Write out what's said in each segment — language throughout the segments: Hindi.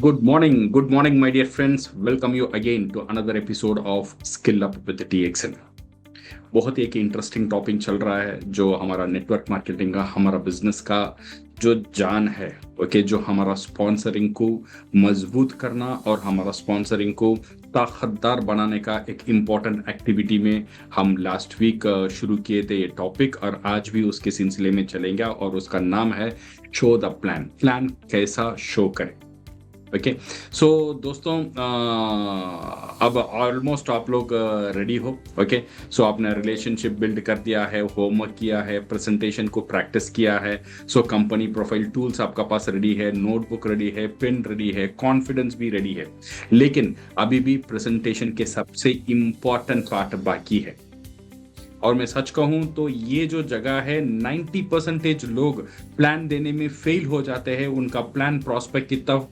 good morning, my dear friends. Welcome you again to another episode of Skill Up with DXN. बहुत ही एक इंटरेस्टिंग टॉपिक चल रहा है जो हमारा नेटवर्क मार्केटिंग का, हमारा बिजनेस का जो जान है, ओके, जो हमारा स्पॉन्सरिंग को मजबूत करना और हमारा स्पॉन्सरिंग को ताकतदार बनाने का एक इम्पॉर्टेंट एक्टिविटी में हम लास्ट वीक शुरू किए थे ये टॉपिक, और आज भी उसके सिलसिले में चलेंगे और उसका नाम है शो द प्लान। प्लान कैसा शो करें। ओके, सो दोस्तों, अब ऑलमोस्ट आप लोग रेडी हो। ओके, सो आपने रिलेशनशिप बिल्ड कर दिया है, होमवर्क किया है, प्रेजेंटेशन को प्रैक्टिस किया है। सो कंपनी प्रोफाइल टूल्स आपका पास रेडी है, नोटबुक रेडी है, पेन रेडी है, कॉन्फिडेंस भी रेडी है, लेकिन अभी भी प्रेजेंटेशन के सबसे इम्पॉर्टेंट पार्ट बाकी है। और मैं सच कहूं तो ये जो जगह है, 90% लोग प्लान देने में फेल हो जाते हैं। उनका प्लान प्रॉस्पेक्ट की तरफ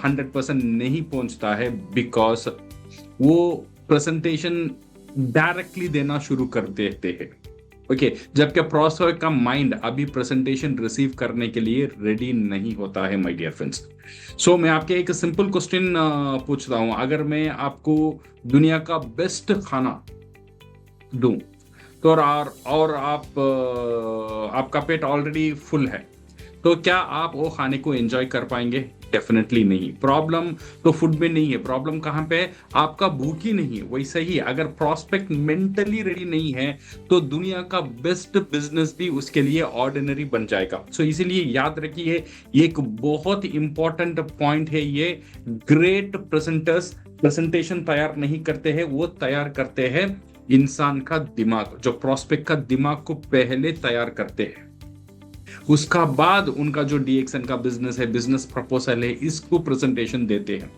100% नहीं पहुंचता है, बिकॉज वो प्रेजेंटेशन डायरेक्टली देना शुरू कर देते हैं। ओके, जबकि प्रॉस्पेक्ट का माइंड अभी प्रेजेंटेशन रिसीव करने के लिए रेडी नहीं होता है, माय डियर फ्रेंड्स। सो मैं आपके एक सिंपल क्वेश्चन पूछता हूं, अगर मैं आपको दुनिया का बेस्ट खाना दूं तो और आपका पेट ऑलरेडी फुल है, तो क्या आप वो खाने को एंजॉय कर पाएंगे? डेफिनेटली नहीं। प्रॉब्लम तो फूड में नहीं है, प्रॉब्लम कहां पे है? आपका भूख ही नहीं है। वैसे ही अगर प्रॉस्पेक्ट मेंटली रेडी नहीं है तो दुनिया का बेस्ट बिजनेस भी उसके लिए ऑर्डिनरी बन जाएगा। सो इसीलिए याद रखिए, ये एक बहुत इंपॉर्टेंट पॉइंट है। ये ग्रेट प्रेजेंटर्स प्रेजेंटेशन तैयार नहीं करते हैं, वो तैयार करते हैं इंसान का दिमाग, जो प्रॉस्पेक्ट का दिमाग को पहले तैयार करते हैं। उसका बाद उनका जो डीएक्सएन का बिजनेस है, बिजनेस प्रपोजल है, इसको प्रेजेंटेशन देते हैं।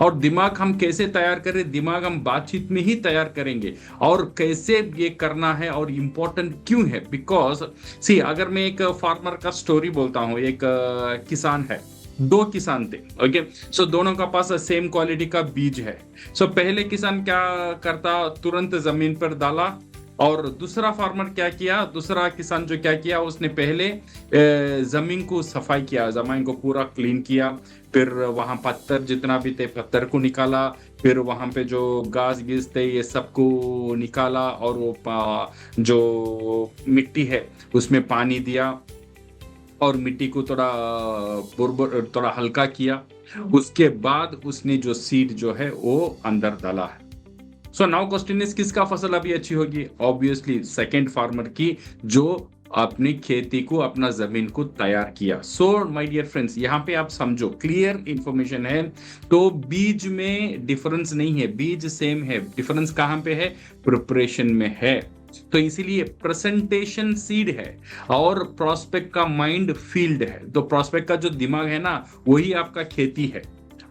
और दिमाग हम कैसे तैयार करें? दिमाग हम बातचीत में ही तैयार करेंगे। और कैसे ये करना है और इम्पोर्टेंट क्यों है? बिकॉज सी, अगर मैं एक फार्मर का स्टोरी बोलता हूं, एक किसान है, दो किसान थे। ओके, सो दोनों का पास सेम क्वालिटी का बीज है। सो पहले किसान क्या करता, तुरंत जमीन पर डाला, और दूसरा फार्मर क्या किया, दूसरा किसान जो क्या किया, उसने पहले जमीन को सफाई किया, जमीन को पूरा क्लीन किया, फिर वहां पत्थर जितना भी थे पत्थर को निकाला, फिर वहां पे जो घास घिस थे ये सबको निकाला, और वो जो मिट्टी है उसमें पानी दिया और मिट्टी को थोड़ा हल्का किया। उसके बाद उसने जो सीड जो है वो अंदर डाला है। सो नाउ क्वेश्चन इज, किसका फसल अभी अच्छी होगी? ऑब्वियसली सेकंड फार्मर की, जो अपनी खेती को, अपना जमीन को तैयार किया। सो माय डियर फ्रेंड्स, यहाँ पे आप समझो, क्लियर इंफॉर्मेशन है। तो बीज में डिफरेंस नहीं है, बीज सेम है, डिफरेंस कहां पे है? प्रिपरेशन में है। तो इसीलिए प्रेजेंटेशन सीड है और प्रॉस्पेक्ट का माइंड फील्ड है। तो प्रॉस्पेक्ट का जो दिमाग है ना, वही आपका खेती है।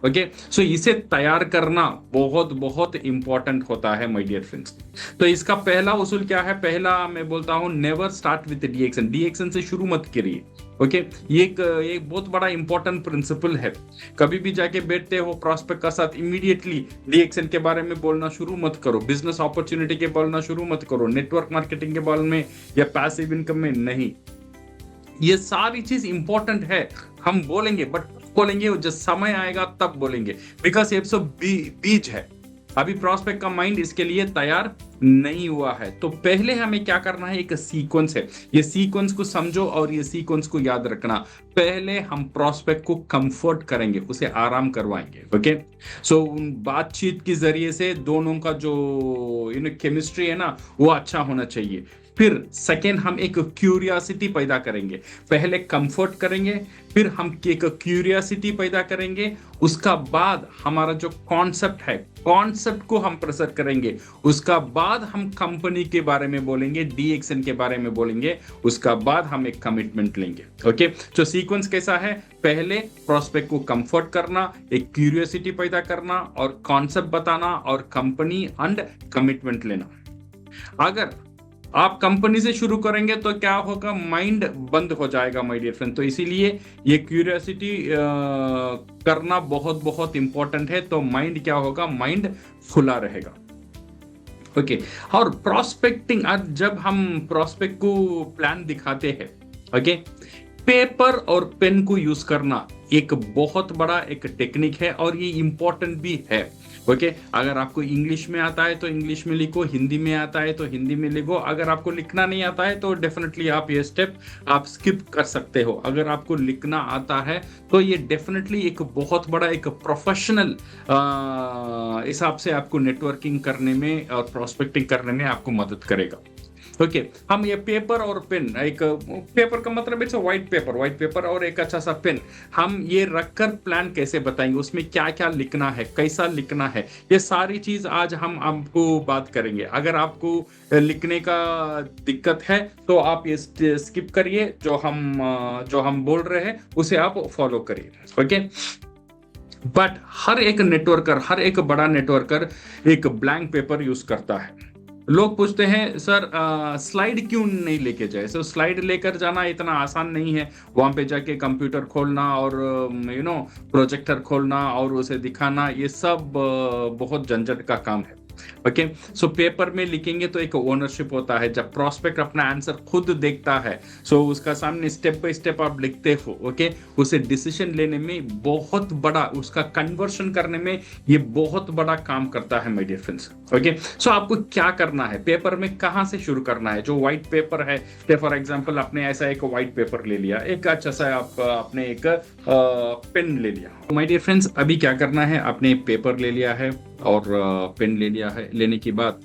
ओके, सो इसे तैयार करना बहुत बहुत इंपॉर्टेंट होता है, माय डियर फ्रेंड्स। तो इसका पहला उसूल क्या है? पहला मैं बोलता हूं, never start with DXN. DXN से शुरू मत करिए। ओके, ये एक बहुत बड़ा इंपॉर्टेंट प्रिंसिपल है। कभी भी जाके बैठते हो प्रॉस्पेक्ट का साथ, इमीडिएटली डीएक्सएन के बारे में बोलना शुरू मत करो, बिजनेस अपॉर्चुनिटी के बोलना शुरू मत करो, नेटवर्क मार्केटिंग के बारे में या पैसिव इनकम में नहीं। ये सारी चीज इंपॉर्टेंट है, हम बोलेंगे, बट बोलेंगे जब समय आएगा तब बोलेंगे, बिकॉज ये सब बीज है। अभी प्रॉस्पेक्ट का माइंड इसके लिए तैयार नहीं हुआ है। तो पहले हमें क्या करना है, एक सीक्वेंस है, ये सीक्वेंस को समझो और ये सीक्वेंस को याद रखना। पहले हम प्रॉस्पेक्ट को कंफर्ट करेंगे, उसे आराम करवाएंगे। ओके, सो बातचीत के जरिए से दोनों का जो केमिस्ट्री है ना, वो अच्छा होना चाहिए। फिर सेकेंड, हम एक क्यूरियोसिटी पैदा करेंगे। पहले कंफर्ट करेंगे, फिर हम एक क्यूरियोसिटी पैदा करेंगे। उसका बाद हमारा जो कॉन्सेप्ट है, कॉन्सेप्ट को हम प्रेजेंट करेंगे। उसका बाद हम कंपनी के बारे में बोलेंगे, डीएक्सएन के बारे में बोलेंगे। उसका बाद हम एक कमिटमेंट लेंगे। ओके, तो सीक्वेंस कैसा है? पहले प्रॉस्पेक्ट को कंफर्ट करना, एक क्यूरियोसिटी पैदा करना, और कॉन्सेप्ट बताना, और कंपनी एंड कमिटमेंट लेना। अगर आप कंपनी से शुरू करेंगे तो क्या होगा? माइंड बंद हो जाएगा, माय डियर फ्रेंड। तो इसीलिए ये क्यूरियोसिटी करना बहुत बहुत इंपॉर्टेंट है। तो माइंड क्या होगा? माइंड खुला रहेगा। ओके, और प्रॉस्पेक्टिंग, जब हम प्रॉस्पेक्ट को प्लान दिखाते हैं, ओके, पेपर और पेन को यूज करना एक बहुत बड़ा एक टेक्निक है और ये इम्पोर्टेंट भी है। ओके, अगर आपको इंग्लिश में आता है तो इंग्लिश में लिखो, हिंदी में आता है तो हिंदी में लिखो। अगर आपको लिखना नहीं आता है तो डेफिनेटली आप ये स्टेप आप स्किप कर सकते हो। अगर आपको लिखना आता है तो ये डेफिनेटली एक बहुत बड़ा एक प्रोफेशनल हिसाब से आपको नेटवर्किंग करने में और प्रोस्पेक्टिंग करने में आपको मदद करेगा। ओके, हम ये पेपर और पेन, एक पेपर का मतलब इट्स व्हाइट पेपर और एक अच्छा सा पेन, हम ये रखकर प्लान कैसे बताएंगे, उसमें क्या क्या लिखना है, कैसा लिखना है, ये सारी चीज आज हम आपको बात करेंगे। अगर आपको लिखने का दिक्कत है तो आप ये स्किप करिए, जो हम बोल रहे हैं उसे आप फॉलो करिए। ओके, बट हर एक नेटवर्कर, हर एक बड़ा नेटवर्कर एक ब्लैंक पेपर यूज करता है। लोग पूछते हैं सर स्लाइड क्यों नहीं लेके जाए। सर स्लाइड लेकर जाना इतना आसान नहीं है। वहां पे जाके कंप्यूटर खोलना और प्रोजेक्टर खोलना और उसे दिखाना, ये सब बहुत झंझट का काम है। ओके, सो पेपर में लिखेंगे तो एक ओनरशिप होता है। जब प्रोस्पेक्ट अपना आंसर खुद देखता है, सो उसका सामने स्टेप बाय स्टेप आप लिखते हो। ओके, उसे डिसीजन लेने में बहुत बड़ा, उसका कन्वर्शन करने में ये बहुत बड़ा काम करता है माय डियर फ्रेंड्स। ओके, सो आपको क्या करना है, पेपर में कहां से शुरू करना है। जो व्हाइट पेपर है, फॉर एग्जांपल आपने ऐसा एक व्हाइट पेपर ले लिया, एक अच्छा सा आपने एक पेन ले लिया। माय डियर फ्रेंड्स, अभी क्या करना है, आपने पेपर ले लिया है और पेन ले लिया है। लेने के बाद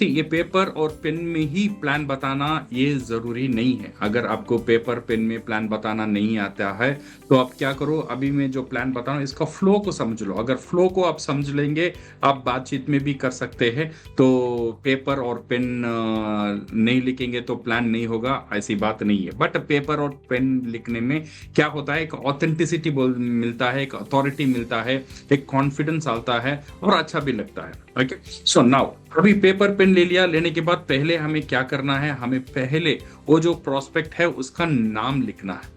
ये पेपर और पेन में ही प्लान बताना ये जरूरी नहीं है। अगर आपको पेपर पेन में प्लान बताना नहीं आता है तो आप क्या करो, अभी मैं जो प्लान बता रहा हूँ इसका फ्लो को समझ लो। अगर फ्लो को आप समझ लेंगे, आप बातचीत में भी कर सकते हैं। तो पेपर और पेन नहीं लिखेंगे तो प्लान नहीं होगा, ऐसी बात नहीं है। बट पेपर और पेन लिखने में क्या होता है, एक ऑथेंटिसिटी मिलता है, एक अथॉरिटी मिलता है, एक कॉन्फिडेंस आता है और अच्छा भी लगता है। ओके, सो नाउ अभी पेपर पेन ले लिया। लेने के बाद पहले हमें क्या करना है, हमें पहले वो जो प्रोस्पेक्ट है उसका नाम लिखना है।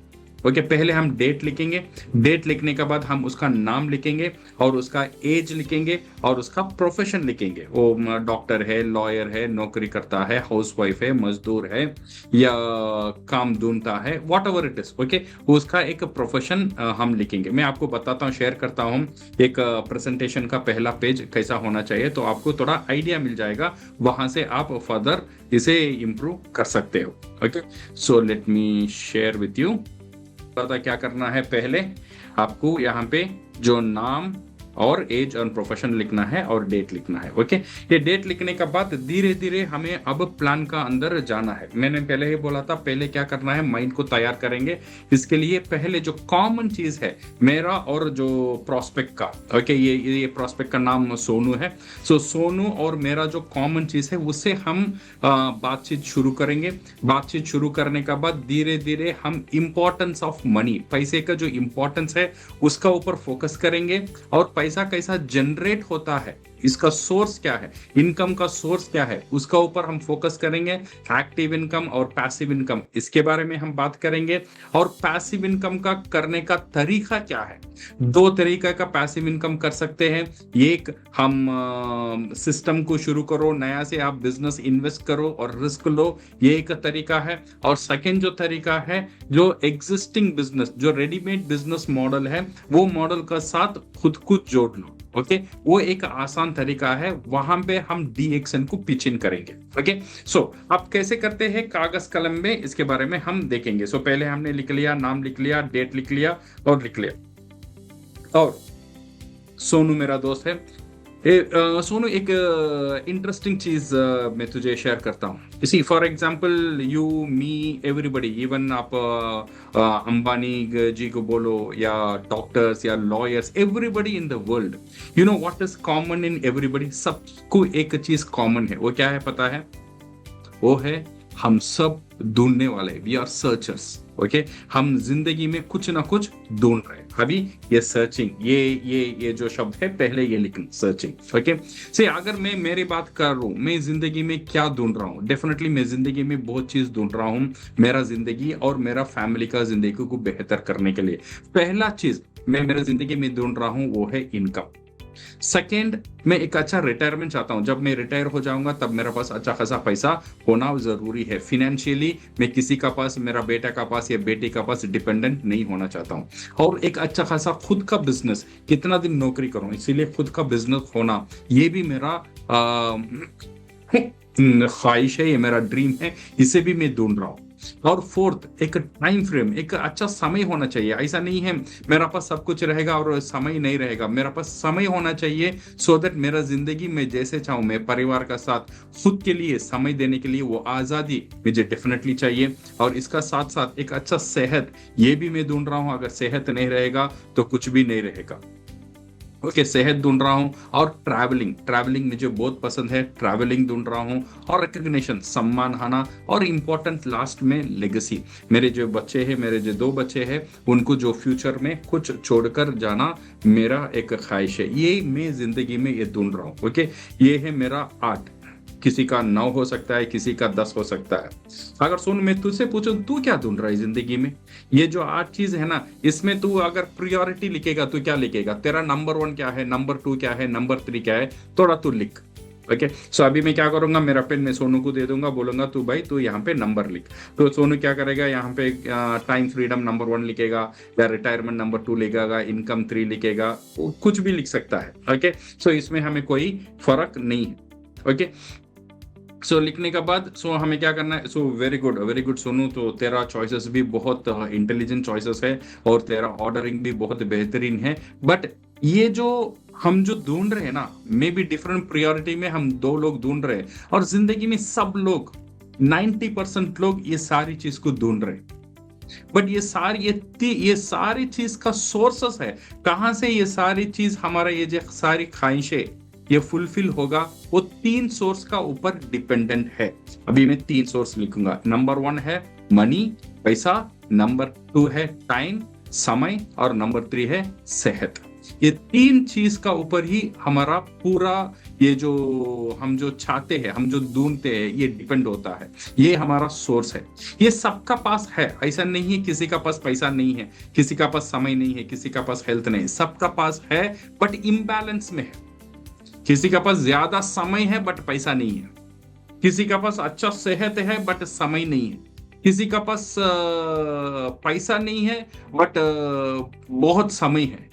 ओके, पहले हम डेट लिखेंगे। डेट लिखने के बाद हम उसका नाम लिखेंगे और उसका एज लिखेंगे और उसका प्रोफेशन लिखेंगे। वो डॉक्टर है, लॉयर है, नौकरी करता है, हाउसवाइफ है, मजदूर है या काम ढूंढता है, what ever it is. Okay, उसका एक प्रोफेशन हम लिखेंगे। मैं आपको बताता हूँ, शेयर करता हूँ एक प्रेजेंटेशन का पहला पेज कैसा होना चाहिए, तो आपको थोड़ा आइडिया मिल जाएगा। वहां से आप फर्दर इसे इंप्रूव कर सकते हो। Okay, so let me share with you. पता क्या करना है, पहले आपको यहाँ पे जो नाम और एज और प्रोफेशन लिखना है और डेट लिखना है। ओके, ये डेट लिखने के बाद धीरे धीरे हमें अब प्लान का अंदर जाना है। मैंने पहले ही बोला था, पहले क्या करना है, माइंड को तैयार करेंगे। इसके लिए पहले जो कॉमन चीज है मेरा और जो प्रोस्पेक्ट का, ओके, ये प्रोस्पेक्ट का नाम सोनू है। सो सोनू और मेरा जो कॉमन चीज है उससे हम बातचीत शुरू करेंगे। बातचीत शुरू करने के बाद धीरे धीरे हम इंपॉर्टेंस ऑफ मनी, पैसे का जो इंपॉर्टेंस है उसका ऊपर फोकस करेंगे और पैसा कैसा जनरेट होता है, इसका सोर्स क्या है, इनकम का सोर्स क्या है, उसका ऊपर हम फोकस करेंगे। एक्टिव इनकम और पैसिव इनकम, इसके बारे में हम बात करेंगे। और पैसिव इनकम का करने का तरीका क्या है, दो तरीका का पैसिव इनकम कर सकते हैं। एक, हम सिस्टम को शुरू करो, नया से आप बिजनेस इन्वेस्ट करो और रिस्क लो, ये एक तरीका है। और सेकेंड जो तरीका है, जो एग्जिस्टिंग बिजनेस, जो रेडीमेड बिजनेस मॉडल है, वो मॉडल का साथ खुद जोड़ लो। ओके, वो एक आसान तरीका है, वहां पे हम डीएक्सएन को पिच इन करेंगे। ओके, सो आप कैसे करते हैं कागज कलम में, इसके बारे में हम देखेंगे। सो पहले हमने लिख लिया, नाम लिख लिया, डेट लिख लिया और लिख लिया। और सोनू मेरा दोस्त है। सोनू, एक इंटरेस्टिंग चीज मैं तुझे शेयर करता हूँ। इसी for example, you, me, everybody, even आप अंबानी जी को बोलो या डॉक्टर्स या lawyers, everybody in the world, you know what is common in everybody, सबको एक चीज कॉमन है। वो क्या है पता है? वो है हम सब ढूंढने वाले, वी आर सर्चर्स। ओके, हम जिंदगी में कुछ ना कुछ ढूंढ रहे हैं। अभी ये सर्चिंग, ये जो शब्द है पहले ये लिखना, सर्चिंग। ओके, से अगर मैं मेरी बात कर रहा हूं, मैं जिंदगी में क्या ढूंढ रहा हूं, डेफिनेटली मैं जिंदगी में बहुत चीज ढूंढ रहा हूं, मेरा जिंदगी और मेरा फैमिली का जिंदगी को बेहतर करने के लिए। पहला चीज मैं मेरा जिंदगी में ढूंढ रहा हूं वो है इनकम। सेकेंड, मैं एक अच्छा रिटायरमेंट चाहता हूं। जब मैं रिटायर हो जाऊंगा तब मेरे पास अच्छा खासा पैसा होना जरूरी है। फिनेंशियली मैं किसी का पास, मेरा बेटा का पास या बेटी का पास डिपेंडेंट नहीं होना चाहता हूं। और एक अच्छा खासा खुद का बिजनेस, कितना दिन नौकरी करूं, इसीलिए खुद का बिजनेस होना ये भी मेरा ख्वाहिश है, ये मेरा ड्रीम है, इसे भी मैं ढूंढ रहा हूँ। और फोर्थ, एक टाइम फ्रेम, एक अच्छा समय होना चाहिए। ऐसा नहीं है मेरा पास सब कुछ रहेगा और समय नहीं रहेगा। मेरा पास समय होना चाहिए सो दैट मेरा जिंदगी में जैसे चाहूं, मैं परिवार का साथ, खुद के लिए समय देने के लिए वो आजादी मुझे डेफिनेटली चाहिए। और इसका साथ साथ एक अच्छा सेहत, ये भी मैं ढूंढ रहा हूं। अगर सेहत नहीं रहेगा तो कुछ भी नहीं रहेगा। ओके, सेहत ढूंढ रहा हूँ। और ट्रैवलिंग, ट्रैवलिंग मुझे बहुत पसंद है, ट्रैवलिंग ढूंढ रहा हूँ। और रिकग्निशन, सम्मान आना। और इम्पोर्टेंट लास्ट में लेगेसी, मेरे जो बच्चे हैं, मेरे जो 2 बच्चे हैं, उनको जो फ्यूचर में कुछ छोड़कर जाना मेरा एक ख्वाहिश है। ये मैं जिंदगी में ये ढूंढ रहा हूँ। ओके, ये है मेरा 8। किसी का 9 हो सकता है, किसी का 10 हो सकता है। अगर सुन, मैं तुझसे पूछूं तू क्या ढूंढ रहा है जिंदगी में, ये जो 8 चीज है ना, इसमें तू अगर प्रायोरिटी लिखेगा तो क्या लिखेगा? तेरा नंबर 1 क्या है, नंबर 2 क्या है, नंबर 3 क्या है, थोड़ा तू लिख। ओके, सो अभी मैं क्या करूंगा, मेरा पेन मैं सोनू को दे दूंगा, बोलूंगा तू भाई तू यहाँ पे नंबर लिख। तो सोनू क्या करेगा, यहाँ पे टाइम फ्रीडम नंबर 1 लिखेगा, या रिटायरमेंट नंबर 2 लिखेगा, इनकम 3 लिखेगा, कुछ भी लिख सकता है। ओके, सो इसमें हमें कोई फर्क नहीं है। ओके, सो लिखने के बाद हमें क्या करना है? वेरी गुड सोनू, तो तेरा चॉइसेस भी बहुत इंटेलिजेंट चॉइसेस है और तेरा ऑर्डरिंग भी बहुत बेहतरीन है। बट ये जो हम जो ढूंढ रहे हैं ना, मे बी डिफरेंट प्रायोरिटी में हम 2 लोग ढूंढ रहे हैं, और जिंदगी में सब लोग 90% लोग ये सारी चीज को ढूंढ रहे हैं। बट ये सारी चीज का सोर्सेस है कहां से? ये सारी चीज हमारा, ये जो सारी ख्वाहिशें ये फुलफिल होगा, वो 3 सोर्स का ऊपर डिपेंडेंट है। अभी मैं 3 सोर्स लिखूंगा। नंबर 1 है मनी, पैसा। नंबर 2 है टाइम, समय। और नंबर 3 है सेहत। ये 3 चीज का ऊपर ही हमारा पूरा ये जो हम जो चाहते हैं, हम जो ढूंढते हैं, ये डिपेंड होता है। ये हमारा सोर्स है। ये सबका पास है, ऐसा नहीं है किसी का पास पैसा नहीं है, किसी का पास समय नहीं है, किसी का पास हेल्थ नहीं है। सबका पास है बट इम्बैलेंस में है। किसी का पास ज्यादा समय है बट पैसा नहीं है। किसी का पास अच्छा सेहत है बट समय नहीं है। किसी का पास पैसा नहीं है बट बहुत समय है।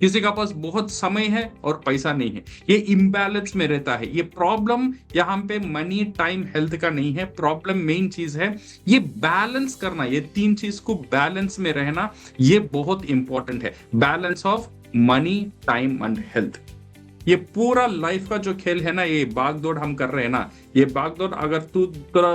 किसी का पास बहुत समय है और पैसा नहीं है। ये इम्बैलेंस में रहता है। ये प्रॉब्लम यहाँ पे मनी, टाइम, हेल्थ का नहीं है। प्रॉब्लम मेन चीज है ये बैलेंस करना। ये 3 चीज को बैलेंस में रहना, ये बहुत इंपॉर्टेंट है। Balance of money, time and health. ये पूरा लाइफ का जो खेल है ना, ये भाग दौड़ हम कर रहे हैं ना, ये भाग दौड़ अगर तू थोड़ा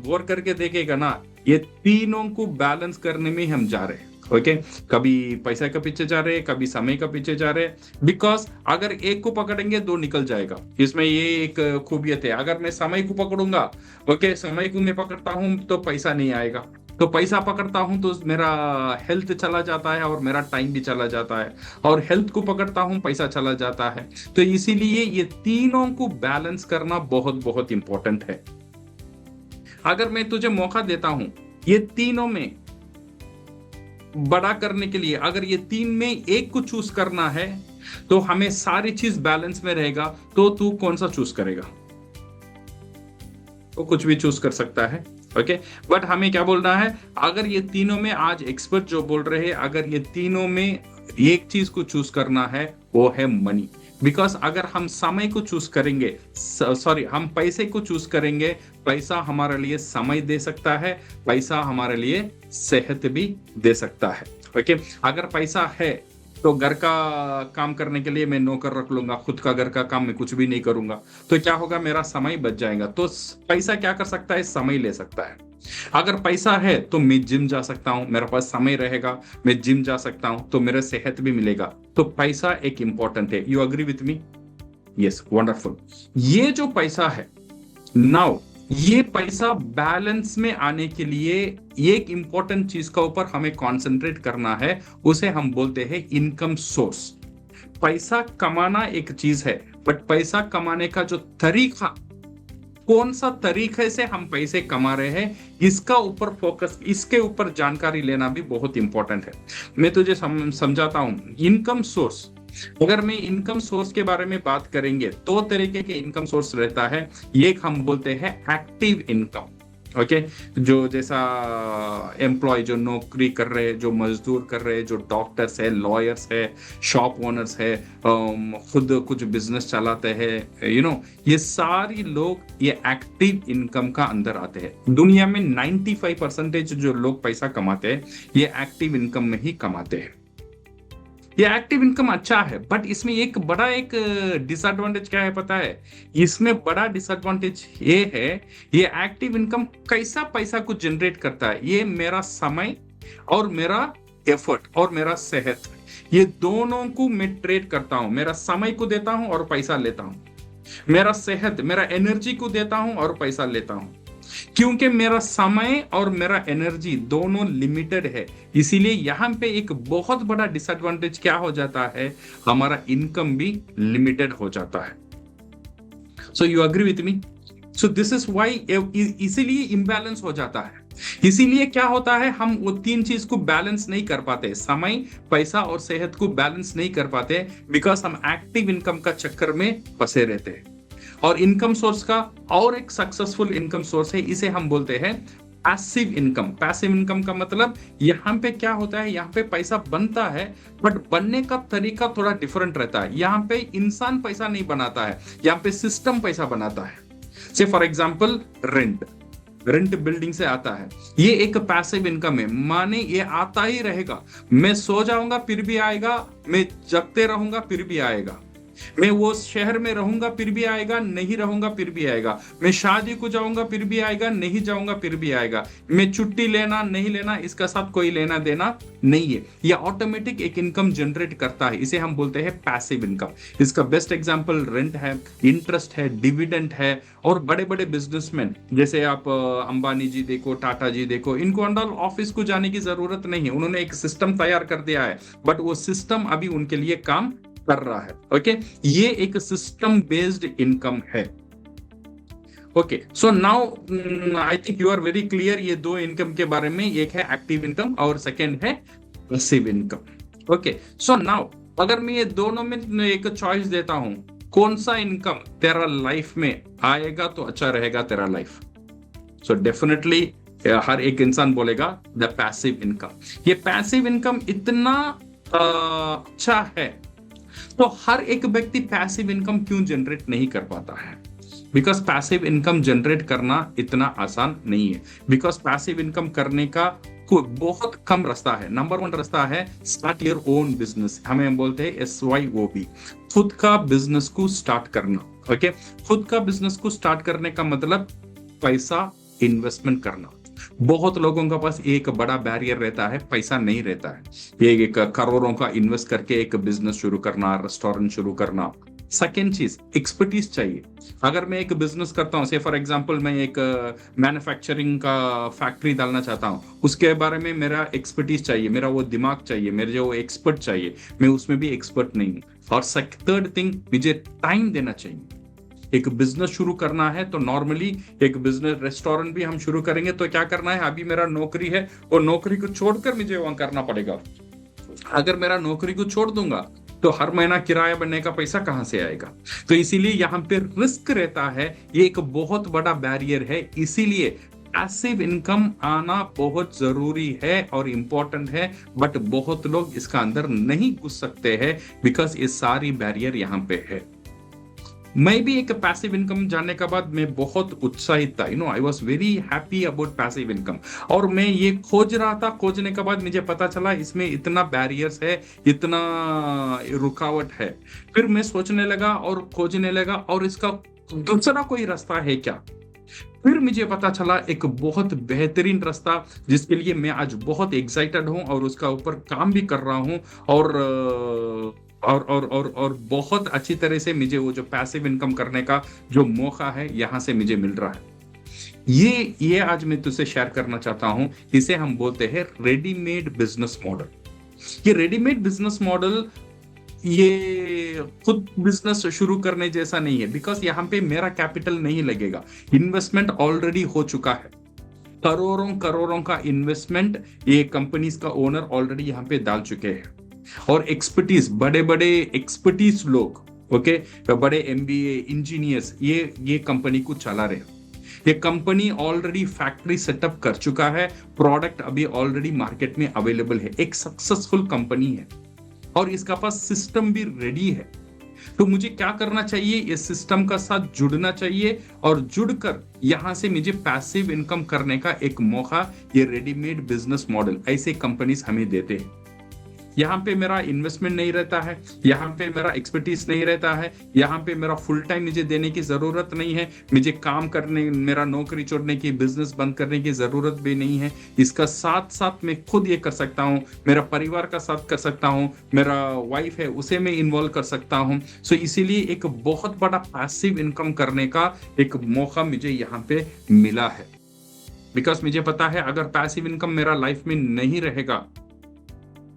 गौर करके देखेगा ना, ये तीनों को बैलेंस करने में हम जा रहे हैं। ओके, कभी पैसा के पीछे जा रहे हैं, कभी समय के पीछे जा रहे हैं। बिकॉज अगर एक को पकड़ेंगे 2 निकल जाएगा। इसमें ये एक खूबियत है। अगर मैं समय को पकड़ूंगा, ओके, समय को मैं पकड़ता हूं तो पैसा नहीं आएगा। तो पैसा पकड़ता हूं तो मेरा हेल्थ चला जाता है और मेरा टाइम भी चला जाता है। और हेल्थ को पकड़ता हूं, पैसा चला जाता है। तो इसीलिए ये तीनों को बैलेंस करना बहुत बहुत इंपॉर्टेंट है। अगर मैं तुझे मौका देता हूं ये तीनों में बड़ा करने के लिए, अगर ये 3 में एक को चूज करना है तो हमें सारी चीज बैलेंस में रहेगा, तो तू कौन सा चूज करेगा? तो कुछ भी चूज कर सकता है। ओके, बट हमें क्या बोलना है? अगर ये तीनों में, आज एक्सपर्ट जो बोल रहे हैं, अगर ये तीनों में एक चीज को चूज करना है वो है मनी। बिकॉज अगर हम समय को चूज करेंगे, हम पैसे को चूज करेंगे, पैसा हमारे लिए समय दे सकता है, पैसा हमारे लिए सेहत भी दे सकता है। ओके, अगर पैसा है तो घर का काम करने के लिए मैं नौकर रख लूंगा, खुद का घर का काम मैं कुछ भी नहीं करूंगा, तो क्या होगा? मेरा समय बच जाएगा। तो पैसा क्या कर सकता है? समय ले सकता है। अगर पैसा है तो मैं जिम जा सकता हूं, मेरे पास समय रहेगा, मैं जिम जा सकता हूं, तो मेरा सेहत भी मिलेगा। तो पैसा एक इंपॉर्टेंट है। You agree with me? Yes, wonderful. ये जो पैसा है नाउ, ये पैसा बैलेंस में आने के लिए एक इंपॉर्टेंट चीज का ऊपर हमें कंसंट्रेट करना है, उसे हम बोलते हैं इनकम सोर्स। पैसा कमाना एक चीज है, बट पैसा कमाने का जो तरीका, कौन सा तरीके से हम पैसे कमा रहे हैं, इसका ऊपर फोकस, इसके ऊपर जानकारी लेना भी बहुत इंपॉर्टेंट है। मैं तुझे समझाता हूं। इनकम सोर्स अगर मैं इनकम सोर्स के बारे में बात करेंगे, दो तरीके के इनकम सोर्स रहता है। एक हम बोलते हैं एक्टिव इनकम। ओके, जो जैसा एम्प्लॉय जो नौकरी कर रहे हैं, जो मजदूर कर रहे हैं, जो डॉक्टर्स है, लॉयर्स है, शॉप ओनर्स है, खुद कुछ बिजनेस चलाते हैं, ये सारी लोग ये एक्टिव इनकम का अंदर आते हैं। दुनिया में 95% जो लोग पैसा कमाते हैं ये एक्टिव इनकम में ही कमाते हैं। ये एक्टिव इनकम अच्छा है, बट इसमें एक डिसएडवांटेज क्या है पता है? इसमें बड़ा डिसएडवांटेज ये है, ये एक्टिव इनकम कैसा पैसा को जनरेट करता है, ये मेरा समय और मेरा एफर्ट और मेरा सेहत, ये दोनों को मैं ट्रेड करता हूं। मेरा समय को देता हूं और पैसा लेता हूं, मेरा सेहत, मेरा एनर्जी को देता हूं और पैसा लेता हूं। क्योंकि मेरा समय और मेरा एनर्जी दोनों लिमिटेड है, इसीलिए यहां पे एक बहुत बड़ा डिसएडवांटेज क्या हो जाता है, हमारा इनकम भी लिमिटेड हो जाता है। So you agree with me? So this is why, इसीलिए इम्बैलेंस हो जाता है। इसीलिए क्या होता है, हम वो तीन चीज को बैलेंस नहीं कर पाते, समय, पैसा और सेहत को बैलेंस नहीं कर पाते, बिकॉज हम एक्टिव इनकम का चक्कर में फंसे रहते हैं। और इनकम सोर्स का और एक सक्सेसफुल इनकम सोर्स है, इसे हम बोलते हैं पैसिव इनकम। पैसिव इनकम का मतलब यहाँ पे क्या होता है, यहाँ पे पैसा बनता है बट बनने का तरीका थोड़ा डिफरेंट रहता है। यहाँ पे इंसान पैसा नहीं बनाता है, यहाँ पे सिस्टम पैसा बनाता है। से फॉर एग्जाम्पल रेंट बिल्डिंग से आता है, ये एक पैसिव इनकम है। माने ये आता ही रहेगा, मैं सो जाऊंगा फिर भी आएगा, मैं जगते रहूंगा फिर भी आएगा, मैं वो शहर में रहूंगा फिर भी आएगा, नहीं रहूंगा फिर भी आएगा, मैं शादी को जाऊंगा फिर भी आएगा, नहीं जाऊंगा फिर भी आएगा, मैं छुट्टी लेना नहीं लेना इसका साथ कोई लेना देना नहीं है। ये ऑटोमेटिक एक इनकम जनरेट करता है, इसे हम बोलते हैं पैसिव इनकम। इसका बेस्ट एग्जांपल रेंट है, इंटरेस्ट है, डिविडेंड है। और बड़े बड़े बिजनेसमैन जैसे आप अंबानी जी देखो, टाटा जी देखो, इनको अंडर ऑफिस को जाने की जरूरत नहीं है, उन्होंने एक सिस्टम तैयार कर दिया है, बट वो सिस्टम अभी उनके लिए काम कर रहा है। ओके, ये एक सिस्टम बेस्ड इनकम है। Okay, so now I think you are very clear ये दो इनकम के बारे में, एक है एक्टिव इनकम और सेकंड है passive income. Okay, so now अगर मैं ये दोनों में एक चॉइस देता हूं, कौन सा इनकम तेरा लाइफ में आएगा तो अच्छा रहेगा तेरा लाइफ? सो डेफिनेटली हर एक इंसान बोलेगा द पैसिव इनकम। ये पैसिव इनकम इतना अच्छा है, तो हर एक व्यक्ति पैसिव इनकम क्यों जनरेट नहीं कर पाता है? बिकॉज पैसिव इनकम जनरेट करना इतना आसान नहीं है, बिकॉज पैसिव इनकम करने का कोई बहुत कम रास्ता है। नंबर 1 रास्ता है स्टार्ट योर ओन बिजनेस, हमें बोलते हैं SYOB, खुद का बिजनेस को स्टार्ट करना। ओके, खुद का बिजनेस को स्टार्ट करने का मतलब पैसा इन्वेस्टमेंट करना। बहुत लोगों के पास एक बड़ा बैरियर रहता है, पैसा नहीं रहता है। ये एक करोड़ों का इन्वेस्ट करके एक बिजनेस शुरू करना, रेस्टोरेंट शुरू करना। सेकेंड चीज, एक्सपर्टीज चाहिए। अगर मैं एक बिजनेस करता हूँ, से फॉर एग्जांपल मैं एक मैन्युफैक्चरिंग का फैक्ट्री डालना चाहता हूँ, उसके बारे में मेरा एक्सपर्टीज चाहिए, मेरा वो दिमाग चाहिए, मेरे जो एक्सपर्ट चाहिए, मैं उसमें भी एक्सपर्ट नहीं हूँ। और थर्ड थिंग, मुझे टाइम देना चाहिए। एक बिजनेस शुरू करना है तो नॉर्मली एक बिजनेस रेस्टोरेंट भी हम शुरू करेंगे तो क्या करना है, अभी मेरा नौकरी है और नौकरी को छोड़कर मुझे वहां करना पड़ेगा। अगर मेरा नौकरी को छोड़ दूंगा तो हर महीना किराया बनने का पैसा कहां से आएगा? तो इसीलिए यहाँ पे रिस्क रहता है, ये एक बहुत बड़ा बैरियर है। इसीलिए पैसिव इनकम आना बहुत जरूरी है और इंपॉर्टेंट है, बट बहुत लोग इसका अंदर नहीं घुस सकते हैं बिकॉज ये सारी बैरियर यहाँ पे है। मैं भी एक पैसिव इनकम जानने के बाद मैं बहुत उत्साहित था, I was very happy about passive income. और मैं ये खोज रहा था, खोजने के बाद मुझे पता चला इसमें इतना बैरियर्स है, इतना रुकावट है। फिर मैं सोचने लगा और खोजने लगा और इसका दूसरा कोई रास्ता है क्या? फिर मुझे पता चला एक बहुत बेहतरीन रास्ता, जिसके लिए मैं आज बहुत एक्साइटेड हूं और उसका ऊपर काम भी कर रहा हूं। और बहुत अच्छी तरह से मुझे वो जो पैसिव इनकम करने का जो मौका है यहां से मुझे मिल रहा है। ये आज मैं तुझसे शेयर करना चाहता हूं। इसे हम बोलते हैं रेडीमेड बिजनेस मॉडल। ये रेडीमेड बिजनेस मॉडल ये खुद बिजनेस शुरू करने जैसा नहीं है, बिकॉज यहाँ पे मेरा कैपिटल नहीं लगेगा, इन्वेस्टमेंट ऑलरेडी हो चुका है। करोड़ों करोड़ों का इन्वेस्टमेंट ये कंपनीज का ओनर ऑलरेडी यहाँ पे डाल चुके हैं। और एक्सपर्टीज, बड़े बड़े एक्सपर्टीज लोग, ओके, बड़े एमबीए इंजीनियर्स ये कंपनी को चला रहे हैं। ये कंपनी ऑलरेडी फैक्ट्री सेटअप कर चुका है, प्रोडक्ट अभी ऑलरेडी मार्केट में अवेलेबल है, एक सक्सेसफुल कंपनी है और इसका पास सिस्टम भी रेडी है। तो मुझे क्या करना चाहिए, इस सिस्टम का साथ जुड़ना चाहिए और जुड़कर यहां से मुझे पैसिव इनकम करने का एक मौका ये रेडीमेड बिजनेस मॉडल ऐसे कंपनीज हमें देते हैं। यहाँ पे मेरा इन्वेस्टमेंट नहीं रहता है, यहाँ पे मेरा एक्सपर्टीज नहीं रहता है, यहाँ पे मेरा फुल टाइम मुझे देने की जरूरत नहीं है, मुझे काम करने, मेरा नौकरी छोड़ने की, बिजनेस बंद करने की जरूरत भी नहीं है। इसका साथ साथ मैं खुद ये कर सकता हूँ, मेरा परिवार का साथ कर सकता हूँ, मेरा वाइफ है उसे मैं इन्वॉल्व कर सकता हूँ। सो इसीलिए एक बहुत बड़ा पैसिव इनकम करने का एक मौका मुझे यहाँ पे मिला है। बिकॉज मुझे पता है अगर पैसिव इनकम मेरा लाइफ में नहीं रहेगा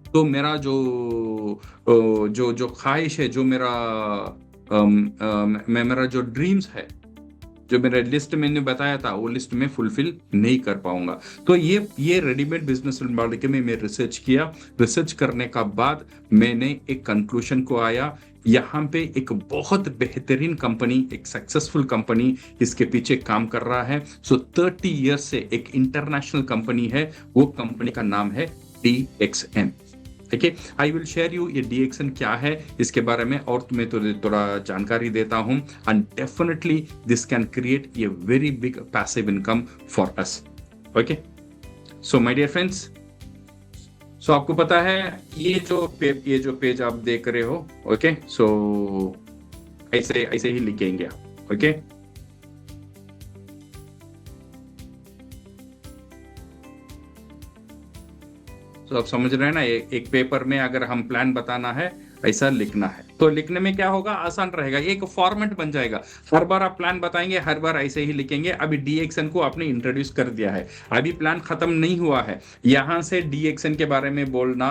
तो मेरा जो ख्वाहिश है, जो मेरा जो ड्रीम्स है, जो मेरा लिस्ट मैंने बताया था, वो लिस्ट में फुलफिल नहीं कर पाऊंगा। तो ये रेडीमेड बिजनेस मॉडल के में मैं रिसर्च किया। रिसर्च करने का बाद मैंने एक कंक्लूजन को आया, यहाँ पे एक बहुत बेहतरीन कंपनी, एक सक्सेसफुल कंपनी इसके पीछे काम कर रहा है। सो 30 ईयर्स से एक इंटरनेशनल कंपनी है, वो कंपनी का नाम है DXN। ठीक है, आई विल शेयर यू ये DXN क्या है इसके बारे में और तुम्हें थोड़ा जानकारी देता हूं। And definitely this can create a very big passive income for us. Okay, so my dear friends, so आपको पता है ये जो पेज आप देख रहे हो, ओके, सो ऐसे ही लिखेंगे आप। ओके, तो आप समझ रहे हैं ना, एक पेपर में अगर हम प्लान बताना है ऐसा लिखना है तो लिखने में क्या होगा, आसान रहेगा, एक फॉर्मेट बन जाएगा। हर बार आप प्लान बताएंगे, हर बार ऐसे ही लिखेंगे। अभी DXN को आपने इंट्रोड्यूस कर दिया है, अभी प्लान खत्म नहीं हुआ है, यहां से DXN के बारे में बोलना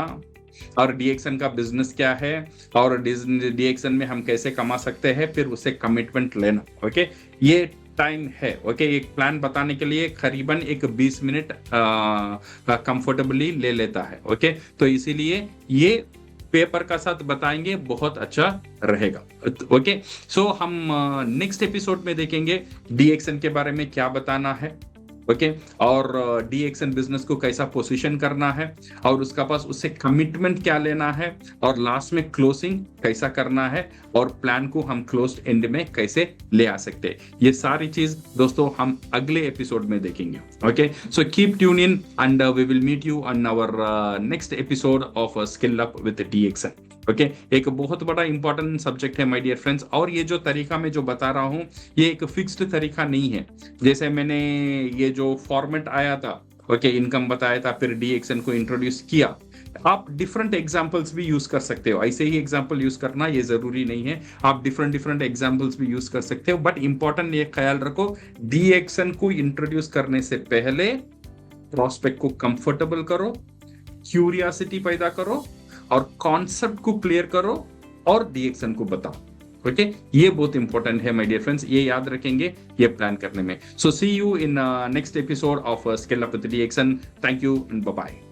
और DXN का बिजनेस क्या है और DXN में हम कैसे कमा सकते हैं, फिर उसे कमिटमेंट लेना। ओके, ये टाइम है। ओके, एक प्लान बताने के लिए करीबन एक 20 मिनट कंफर्टेबली ले लेता है। ओके, तो इसीलिए ये पेपर का साथ बताएंगे, बहुत अच्छा रहेगा। ओके, सो हम नेक्स्ट एपिसोड में देखेंगे DXN के बारे में क्या बताना है। ओके, और DXN बिजनेस को कैसा पोजीशन करना है और उसका पास उससे कमिटमेंट क्या लेना है और लास्ट में क्लोजिंग कैसा करना है और प्लान को हम क्लोज एंड में कैसे ले आ सकते हैं। ये सारी चीज दोस्तों हम अगले एपिसोड में देखेंगे। Okay, so keep tune in and we will meet you on our next episode of skill up with DXN। Okay, एक बहुत बड़ा इंपॉर्टेंट सब्जेक्ट है माय डियर फ्रेंड्स, और ये जो तरीका मैं जो बता रहा हूँ ये एक फिक्स्ड तरीका नहीं है। जैसे मैंने ये जो फॉर्मेट आया था, ओके, इनकम बताया था, फिर DXN को इंट्रोड्यूस किया, आप डिफरेंट एग्जांपल्स भी यूज कर सकते हो। ऐसे ही एग्जांपल यूज करना ये जरूरी नहीं है, आप डिफरेंट एग्जांपल्स भी यूज कर सकते हो। बट इंपॉर्टेंट ये ख्याल रखो, DXN को इंट्रोड्यूस करने से पहले प्रोस्पेक्ट को कंफर्टेबल करो, क्यूरियोसिटी पैदा करो और कॉन्सेप्ट को क्लियर करो और DXN को बताओ। ओके, ये बहुत इंपॉर्टेंट है माय डियर फ्रेंड्स, ये याद रखेंगे ये प्लान करने में। So see you in next episode of skill up with DXN। Thank you and bye bye.